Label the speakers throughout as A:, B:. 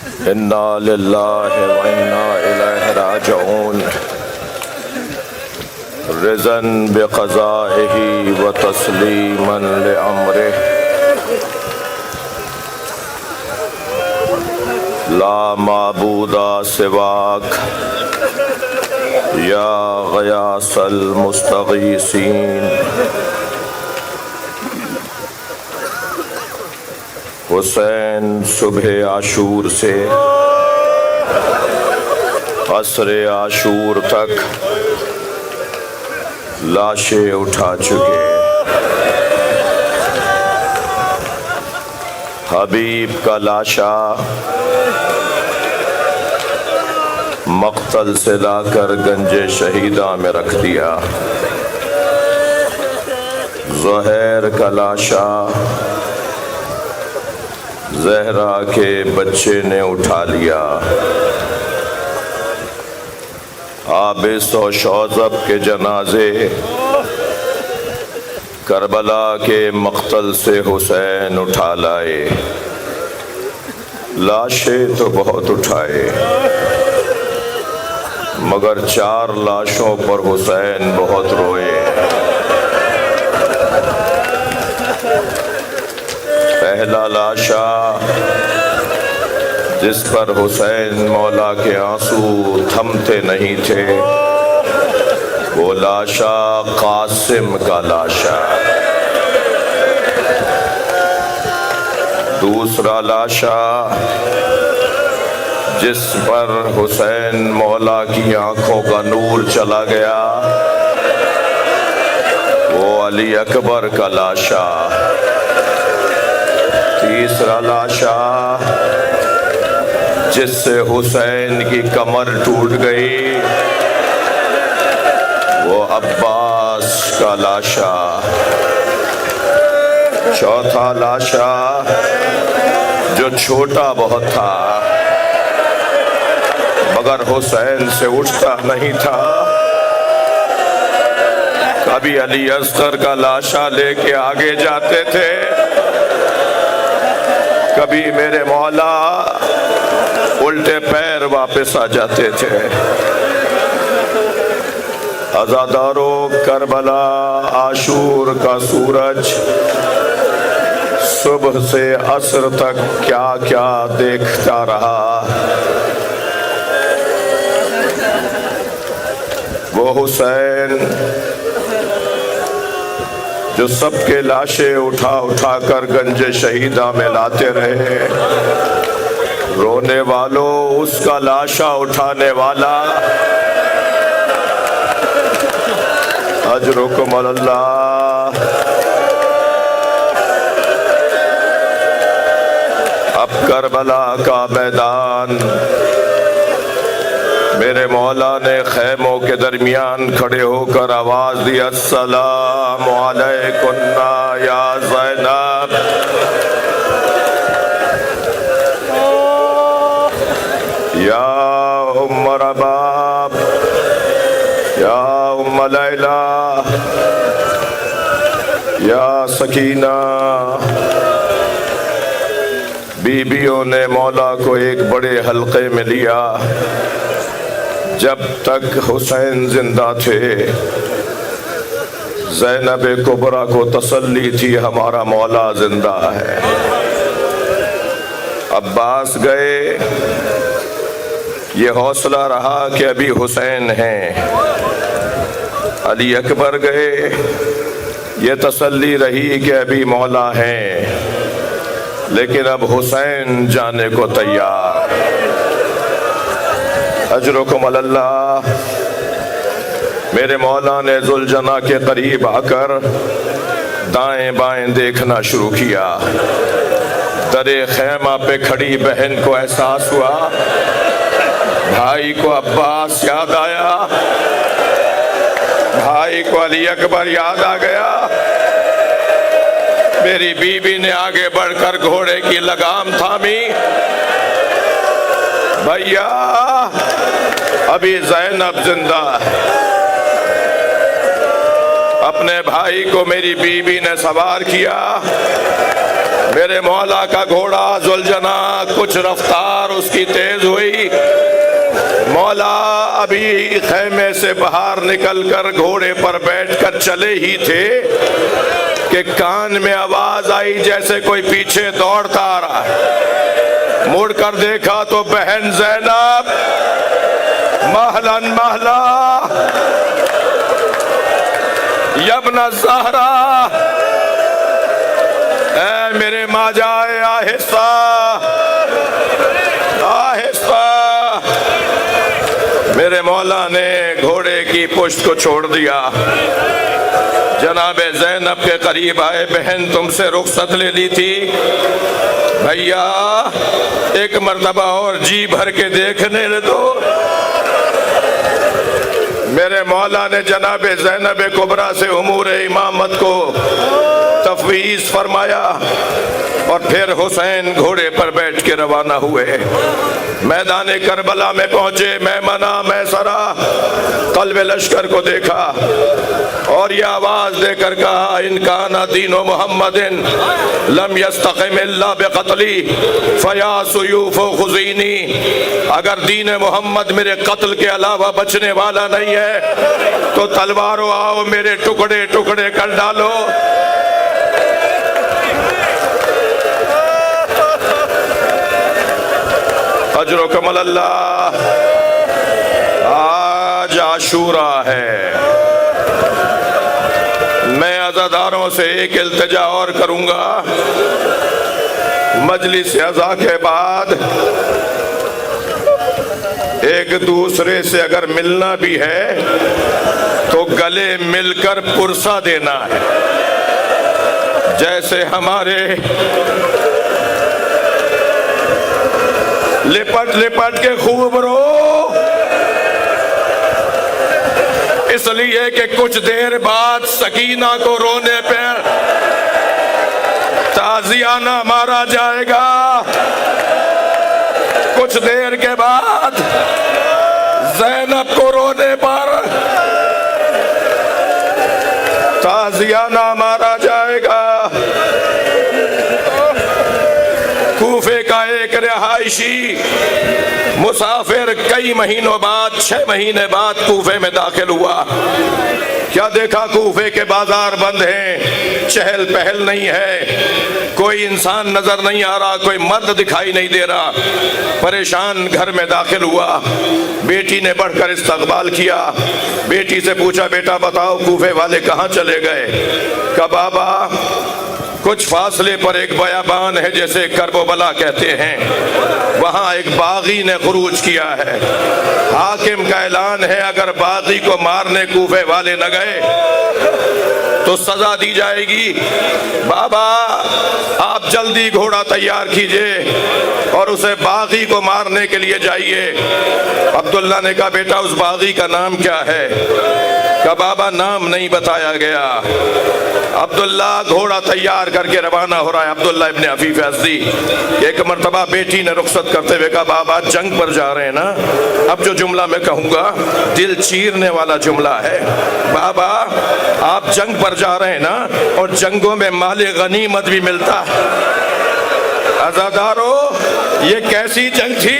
A: इन्ना लिल्लाहि व इन्ना इलैहि राजिऊन। रिज़न बिक़ज़ाइही व तस्लीमन लिअम्रिही। ला माबूदा सिवाक या ग़यासल मुस्तग़ीसीन। हुसैन सुबह आशूर से असरे आशूर तक लाशें उठा चुके। हबीब का लाशा मक़तल से लाकर गंजे शहीदा में रख दिया। ज़ुहैर का लाशा ज़हरा के बच्चे ने उठा लिया। आबिस और शौज़ब के जनाजे करबला के मक़तल से हुसैन उठा लाए। लाशें तो बहुत उठाए मगर 4 लाशों पर हुसैन बहुत रोए। पहला लाशा जिस पर हुसैन मौला के आंसू थमते नहीं थे वो लाशा कासिम का लाशा। दूसरा लाशा जिस पर हुसैन मौला की आंखों का नूर चला गया वो अली अकबर का लाशा। तीसरा लाशा जिससे हुसैन की कमर टूट गई वो अब्बास का लाशा। चौथा लाशा जो छोटा बहुत था मगर हुसैन से उठता नहीं था। कभी अली असगर का लाशा लेके आगे जाते थे कभी मेरे मौला उल्टे पैर वापस आ जाते थे। अज़ादारों, करबला आशूर का सूरज सुबह से असर तक क्या क्या देखता रहा। वो हुसैन जो सबके लाशें उठा उठा कर गंजे शहीदा में लाते रहे। रोने वालों, उसका लाशा उठाने वाला अजरुकुम अल्लाह। अब करबला का मैदान मेरे मौला ने खैमों के दरमियान खड़े होकर आवाज दी, अस्सलामु अलैकुन्ना या ज़ैनब। या उम्म रबाब, या उम्म लैला, या सकीना। बीबियों ने मौला को एक बड़े हल्के में लिया। जब तक हुसैन जिंदा थे ज़ैनब कुबरा को तसल्ली थी हमारा मौला जिंदा है। अब्बास गए, ये हौसला रहा कि अभी हुसैन हैं। अली अकबर गए, ये तसल्ली रही कि अभी मौला हैं। लेकिन अब हुसैन जाने को तैयार। अजरुकुम अल्लाह। मेरे मौला ने जुलजना के करीब आकर दाएं बाएं देखना शुरू किया। दरे खैमा पे खड़ी बहन को एहसास हुआ, भाई को अब्बास याद आया, भाई को अली अकबर याद आ गया। मेरी बीबी ने आगे बढ़कर घोड़े की लगाम थामी, भैया अभी ज़ैनब जिंदा है। अपने भाई को मेरी बीबी ने सवार किया, मेरे मौला का घोड़ा जुलजना कुछ रफ्तार उसकी तेज हुई। मौला अभी खैमे से बाहर निकलकर घोड़े पर बैठकर चले ही थे कि कान में आवाज आई जैसे कोई पीछे दौड़ता आ रहा है। मुड़कर देखा तो बहन ज़ैनब महलन महला यब्न ज़हरा, ऐ मेरे माजाए आहिस्ता आहिस्ता। मेरे मौला ने घोड़े की पुश्त को छोड़ दिया। जनाबे ज़ैनब के करीब आए, बहन तुमसे रुखसत ले ली थी, भैया एक मर्तबा और जी भर के देखने दो। मेरे मौला ने जनाबे ज़ैनब कुबरा से उमूर इमामत को तफवीज़ फरमाया और फिर हुसैन घोड़े पर बैठ के रवाना हुए। मैदान करबला में पहुंचे। मैमना मैसरा कल्ब लश्कर को देखा और यह आवाज देकर कहा, इनकाना दीनो मुहम्मदिन लम यस्तक़िम इल्ला बिक़त्ली फया सुयूफ खुज़ीनी। अगर दीन मोहम्मद मेरे कत्ल के अलावा बचने वाला नहीं है तो तलवारों आओ मेरे टुकड़े टुकड़े कर डालो। अजरो कमल अल्लाह। आज आशूरा है। मैं अज़ादारों से एक इल्तिजा और करूंगा, मजलिस अज़ा के बाद एक दूसरे से अगर मिलना भी है तो गले मिलकर पुरसा देना है। जैसे हमारे लिपट लिपट के खूब रो, इसलिए कि कुछ देर बाद सकीना को रोने पर ताजियाना मारा जाएगा। कुछ देर के बाद ज़ैनब को रोने पर ताजियाना मारा जाएगा। कूफे का एक रिहायशी मुसाफिर कई महीनों बाद, 6 महीने बाद कूफे में दाखिल हुआ। क्या देखा, कूफे के बाजार बंद हैं, चहल पहल नहीं है, कोई इंसान नजर नहीं आ रहा, कोई मर्द दिखाई नहीं दे रहा। परेशान घर में दाखिल हुआ। बेटी ने बढ़कर इस्तकबाल किया। बेटी से पूछा, बेटा बताओ कूफे वाले कहाँ चले गए? कहा बाबा कुछ फासले पर एक बयाबान है जैसे करबला कहते हैं, वहां एक बागी ने खुरूज किया है। हाकिम का ऐलान है अगर बागी को मारने कूफे वाले न गए तो सजा दी जाएगी। बाबा आप जल्दी घोड़ा तैयार कीजिए और उसे बागी को मारने के लिए जाइए। अब्दुल्ला ने कहा बेटा उस बागी का नाम क्या है? कहा बाबा नाम नहीं बताया गया। अब्दुल्ला घोड़ा तैयार करके रवाना हो रहा है। अब्दुल्ला इब्ने अफीफ अज़दी। एक मर्तबा बेटी ने रुखसत करते हुए कहा बाबा जंग पर जा रहे हैं ना, अब जो जुमला मैं कहूँगा दिल चीरने वाला जुमला है। बाबा आप जंग पर जा रहे हैं ना, और जंगों में माले गनीमत भी मिलता है। अज़ादारों ये कैसी जंग थी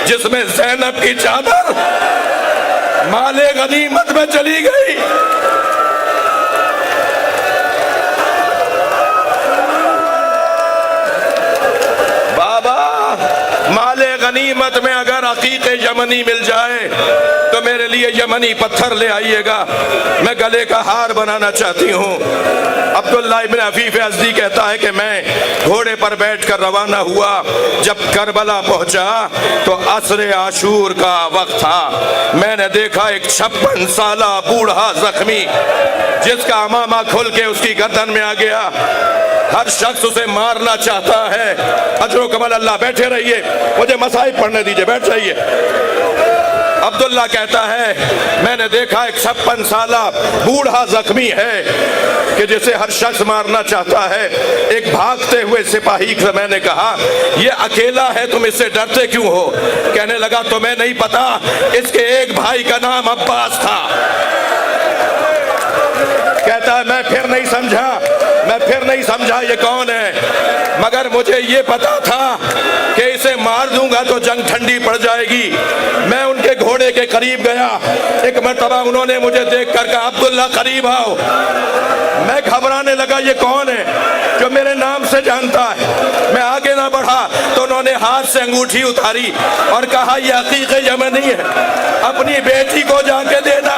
A: जिसमें ज़ैनब की चादर माले गनीमत में चली गई। बाबा माले गनीमत में अगर अकीक़े यमनी मिल जाए तो मेरे लिए यमनी पत्थर ले आइएगा, मैं गले का हार बनाना चाहती हूँ। अब्दुल्ला इब्ने अफीफ अज़दी कहता है कि मैं घोड़े पर बैठकर रवाना हुआ। जब करबला पहुंचा तो असरे आशूर का वक्त था। मैंने देखा एक 56 साला बूढ़ा जख्मी जिसका अमामा खुल के उसकी गर्दन में आ गया। हर शख्स उसे मारना चाहता है। अजरो कमल अल्लाह। बैठे रहिए, मुझे मसाइब पढ़ने दीजिए, बैठ जाइए। अब्दुल्ला कहता है मैंने देखा एक 56 साला बूढ़ा जख्मी है कि जिसे हर शख्स मारना चाहता है। एक भागते हुए सिपाही से मैंने कहा ये अकेला है, तुम इससे डरते क्यों हो? कहने लगा तुम्हें नहीं पता इसके एक भाई का नाम अब्बास था। कहता है मैं फिर नहीं समझा। मैं फिर नहीं समझा ये कौन है, मगर मुझे ये पता था कि इसे मार दूंगा तो जंग ठंडी पड़ जाएगी। मैं उनके घोड़े के करीब गया, एक मर्तबा उन्होंने मुझे देखकर कहा, अब्दुल्ला करीब आओ। मैं घबराने लगा, ये कौन है जो मेरे नाम से जानता है। मैं आगे ना बढ़ा तो उन्होंने हाथ से अंगूठी उतारी और कहा, यह अकीक़ यमनी है, अपनी बेटी को जाके देना।